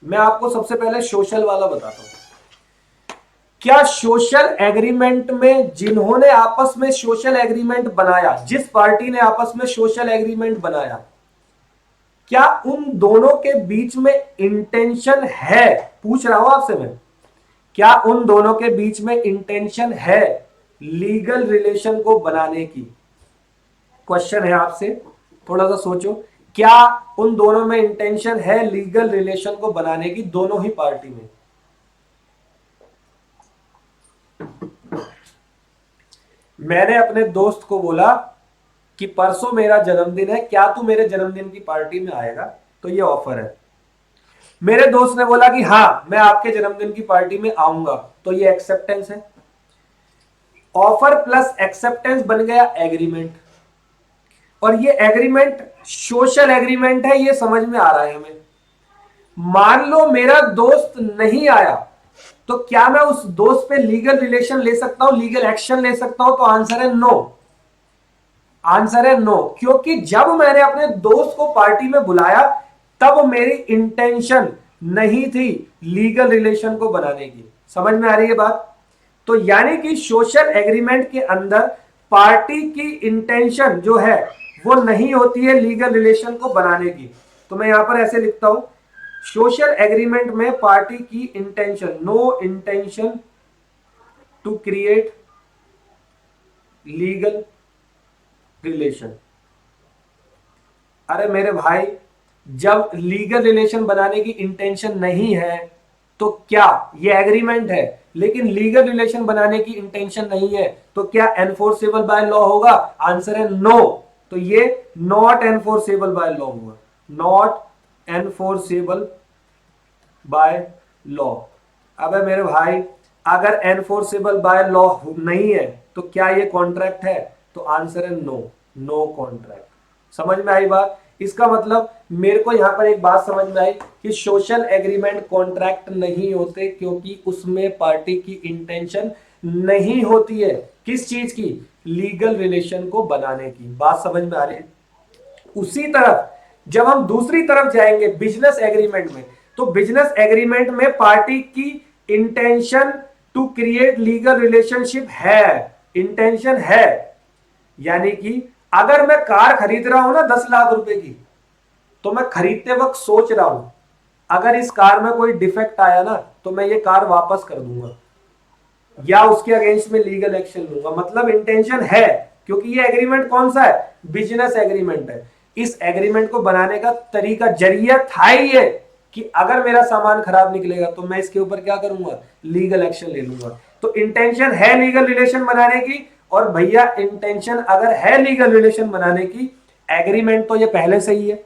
मैं आपको सबसे पहले सोशल वाला बताता हूं। क्या सोशल एग्रीमेंट में जिन्होंने आपस में सोशल एग्रीमेंट बनाया, जिस पार्टी ने आपस में सोशल एग्रीमेंट बनाया, क्या उन दोनों के बीच में इंटेंशन है? पूछ रहा हूं आपसे मैं, क्या उन दोनों के बीच में इंटेंशन है लीगल रिलेशन को बनाने की? क्वेश्चन है आपसे, थोड़ा सा सोचो। क्या उन दोनों में इंटेंशन है लीगल रिलेशन को बनाने की, दोनों ही पार्टी में? मैंने अपने दोस्त को बोला कि परसों मेरा जन्मदिन है, क्या तू मेरे जन्मदिन की पार्टी में आएगा? तो ये ऑफर है। मेरे दोस्त ने बोला कि हाँ मैं आपके जन्मदिन की पार्टी में आऊंगा, तो ये एक्सेप्टेंस है। ऑफर प्लस एक्सेप्टेंस बन गया एग्रीमेंट। और ये एग्रीमेंट सोशल एग्रीमेंट है, ये समझ में आ रहा है हमें। मान लो मेरा दोस्त नहीं आया, तो क्या मैं उस दोस्त पे लीगल रिलेशन ले सकता हूं, लीगल एक्शन ले सकता हूं? तो आंसर है नो। आंसर है नो, क्योंकि जब मैंने अपने दोस्त को पार्टी में बुलाया तब मेरी इंटेंशन नहीं थी लीगल रिलेशन को बनाने की। समझ में आ रही है बात? तो यानी कि सोशल एग्रीमेंट के अंदर पार्टी की इंटेंशन जो है वो नहीं होती है लीगल रिलेशन को बनाने की। तो मैं यहां पर ऐसे लिखता हूं, सोशल एग्रीमेंट में पार्टी की intention, no intention to create legal relation. अरे मेरे भाई, जब लीगल रिलेशन बनाने की इंटेंशन नहीं है तो क्या ये एग्रीमेंट है, लेकिन लीगल रिलेशन बनाने की इंटेंशन नहीं है, तो क्या एनफोर्सेबल बाय लॉ होगा? आंसर है नो। तो ये नॉट एनफोर्सेबल बाय लॉ हुआ, नॉट एनफोर्सेबल बाय लॉ। अब मेरे भाई, अगर एनफोर्सेबल बाय लॉ नहीं है तो क्या ये कॉन्ट्रैक्ट है? तो आंसर है नो, नो कॉन्ट्रैक्ट। समझ में आई बात? इसका मतलब मेरे को यहां पर एक बात समझ में आई कि सोशल एग्रीमेंट कॉन्ट्रैक्ट नहीं होते, क्योंकि उसमें पार्टी की इंटेंशन नहीं होती है किस चीज की? लीगल रिलेशन को बनाने की। बात समझ में आ रही है? उसी तरफ जब हम दूसरी तरफ जाएंगे बिजनेस एग्रीमेंट में, तो बिजनेस एग्रीमेंट में पार्टी की intention to create legal relationship है, इंटेंशन है। यानी कि अगर मैं कार खरीद रहा हूं ना 10 लाख रुपए की, तो मैं खरीदते वक्त सोच रहा हूं अगर इस कार में कोई डिफेक्ट आया ना तो मैं ये कार वापस कर दूंगा या उसके अगेंस्ट में लीगल एक्शन लूंगा। मतलब इंटेंशन है, क्योंकि ये एग्रीमेंट कौन सा है? बिजनेस एग्रीमेंट है। इस एग्रीमेंट को बनाने का तरीका, जरिया था ही ये कि अगर मेरा सामान खराब निकलेगा तो मैं इसके ऊपर क्या करूंगा? लीगल एक्शन ले लूंगा। तो इंटेंशन है लीगल रिलेशन बनाने की, और भैया इंटेंशन अगर है लीगल रिलेशन बनाने की, एग्रीमेंट तो ये पहले से ही है।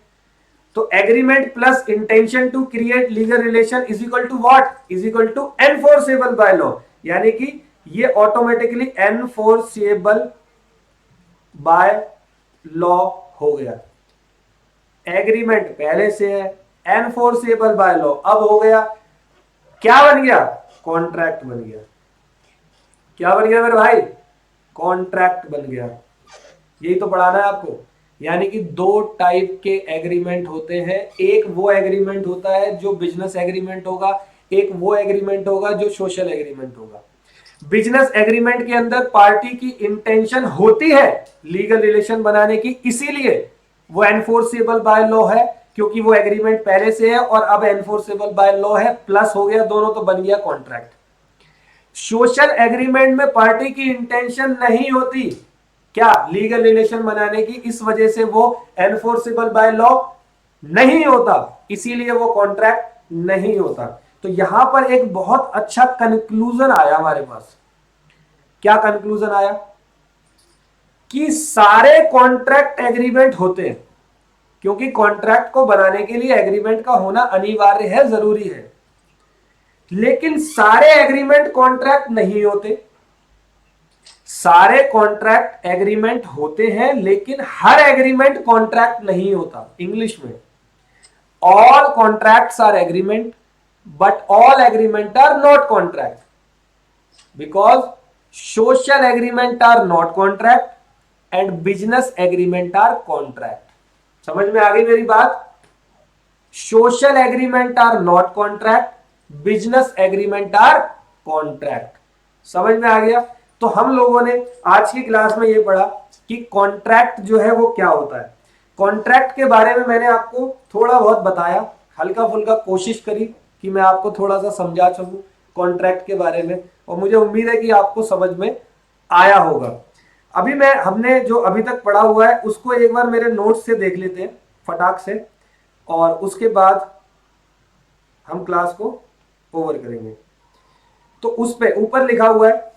तो agreement plus intention to create legal relation is equal to what? Is equal to enforceable by law. यानी कि ये ऑटोमेटिकली एनफोर्सेबल बाय लॉ हो गया। एग्रीमेंट पहले से है, एनफोर्सेबल बाय लॉ अब हो गया। क्या बन गया? कॉन्ट्रैक्ट बन गया। क्या बन गया मेरे भाई? कॉन्ट्रैक्ट बन गया। यही तो पढ़ाना है आपको। यानी कि दो टाइप के एग्रीमेंट होते हैं। एक वो एग्रीमेंट होता है जो बिजनेस एग्रीमेंट होगा, एक वो एग्रीमेंट होगा जो सोशल एग्रीमेंट होगा। बिजनेस एग्रीमेंट के अंदर पार्टी की इंटेंशन होती है लीगल रिलेशन बनाने की, इसीलिए वो एनफोर्सेबल बाय लॉ है, क्योंकि वो एग्रीमेंट पहले से है और अब एनफोर्सेबल बाय लॉ है, प्लस हो गया दोनों तो बन गया कॉन्ट्रैक्ट। सोशल एग्रीमेंट में पार्टी की इंटेंशन नहीं होती क्या? लीगल रिलेशन बनाने की, इस वजह से वो एनफोर्सेबल बाय लॉ नहीं होता, इसीलिए वो कॉन्ट्रैक्ट नहीं होता। तो यहां पर एक बहुत अच्छा कंक्लूजन आया हमारे पास। क्या कंक्लूजन आया? कि सारे कॉन्ट्रैक्ट एग्रीमेंट होते हैं, क्योंकि कॉन्ट्रैक्ट को बनाने के लिए एग्रीमेंट का होना अनिवार्य है, जरूरी है। लेकिन सारे एग्रीमेंट कॉन्ट्रैक्ट नहीं होते। सारे कॉन्ट्रैक्ट एग्रीमेंट होते हैं, लेकिन हर एग्रीमेंट कॉन्ट्रैक्ट नहीं होता। इंग्लिश में all contracts are agreement but all agreement are not contract, because social agreement are not contract and business agreement are contract. समझ में आ गई मेरी बात? Social agreement are not contract, business agreement are contract. समझ में आ गया? तो हम लोगों ने आज की क्लास में ये पढ़ा कि कॉन्ट्रैक्ट जो है वो क्या होता है। कॉन्ट्रैक्ट के बारे में मैंने आपको थोड़ा बहुत बताया, हल्का फुल्का कोशिश करी कि मैं आपको थोड़ा सा समझा सकूं कॉन्ट्रैक्ट के बारे में, और मुझे उम्मीद है कि आपको समझ में आया होगा। अभी हमने जो अभी तक पढ़ा हुआ है उसको एक बार मेरे नोट्स से देख लेते हैं फटाक से, और उसके बाद हम क्लास को ओवर करेंगे। तो उस पे ऊपर लिखा हुआ है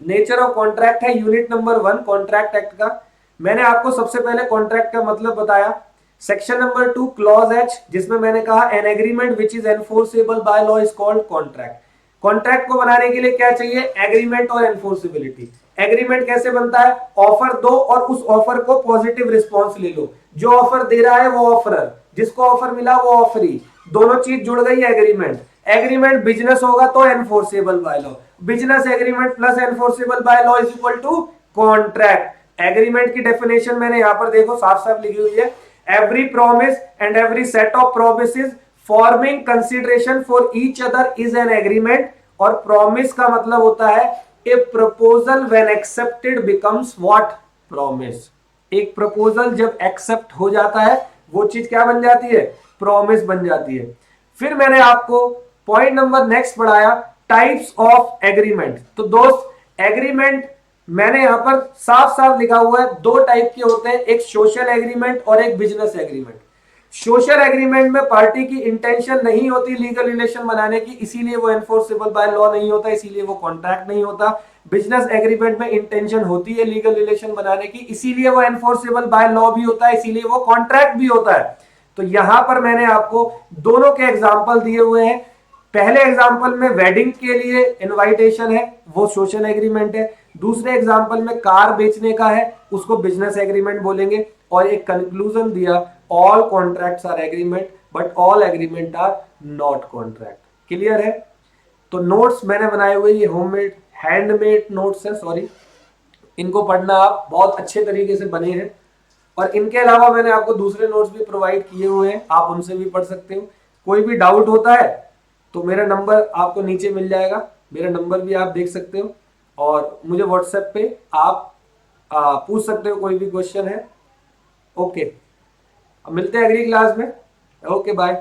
नेचर ऑफ कॉन्ट्रैक्ट है, यूनिट नंबर 1 कॉन्ट्रैक्ट एक्ट का। मैंने आपको सबसे पहले कॉन्ट्रैक्ट का मतलब बताया। सेक्शन नंबर 2 क्लॉज एच, जिसमें मैंने कहा an agreement which is enforceable by law is called contract. Contract को बनाने के लिए क्या चाहिए? एग्रीमेंट और एनफोर्सेबिलिटी। एग्रीमेंट कैसे बनता है? ऑफर दो और उस ऑफर को पॉजिटिव रिस्पॉन्स ले लो। जो ऑफर दे रहा है वो ऑफरर, जिसको ऑफर मिला वो ऑफरी, दोनों चीज जुड़ गई एग्रीमेंट। एग्रीमेंट बिजनेस होगा तो enforceable by law, business agreement plus enforceable by law is equal to contract. Agreement की डेफिनेशन मैंने यहां पर देखो साफ साफ लिखी हुई है, every promise and every set of promises forming consideration for each other is an agreement. और प्रॉमिस का मतलब होता है a proposal when accepted becomes what? Promise. एक प्रपोजल जब एक्सेप्ट हो जाता है वो चीज क्या बन जाती है? प्रॉमिस बन जाती है। फिर मैंने आपको पॉइंट नंबर नेक्स्ट पढ़ाया टाइप्स ऑफ एग्रीमेंट। तो दोस्त एग्रीमेंट मैंने यहां पर साफ साफ लिखा हुआ है, दो टाइप के होते हैं, एक सोशल एग्रीमेंट और एक बिजनेस एग्रीमेंट। सोशल एग्रीमेंट में पार्टी की इंटेंशन नहीं होती लीगल रिलेशन बनाने की, इसीलिए वो एनफोर्सेबल बाय लॉ नहीं होता, इसीलिए वो कॉन्ट्रैक्ट नहीं होता। बिजनेस एग्रीमेंट में इंटेंशन होती है लीगल रिलेशन बनाने की, इसीलिए वो एनफोर्सेबल बाय लॉ भी होता है, इसीलिए वो कॉन्ट्रैक्ट भी होता है। तो यहां पर मैंने आपको दोनों के एग्जाम्पल दिए हुए हैं। पहले एग्जाम्पल में वेडिंग के लिए इनवाइटेशन है, वो सोशल एग्रीमेंट है। दूसरे एग्जाम्पल में कार बेचने का है, उसको बिजनेस एग्रीमेंट बोलेंगे। और एक कंक्लूजन दिया, all contracts are agreement but all agreement are not contract. Clear है? तो नोट्स मैंने बनाए हुए, ये होममेड हैंडमेड नोट्स है, सॉरी, इनको पढ़ना आप, बहुत अच्छे तरीके से बने हैं। और इनके अलावा मैंने आपको दूसरे नोट्स भी प्रोवाइड किए हुए हैं, आप उनसे भी पढ़ सकते हो। कोई भी डाउट होता है तो मेरा नंबर आपको नीचे मिल जाएगा, मेरा नंबर भी आप देख सकते हो, और मुझे व्हाट्सएप पे आप पूछ सकते हो, कोई भी क्वेश्चन है। ओके, अब मिलते हैं अगली क्लास में। Okay, bye.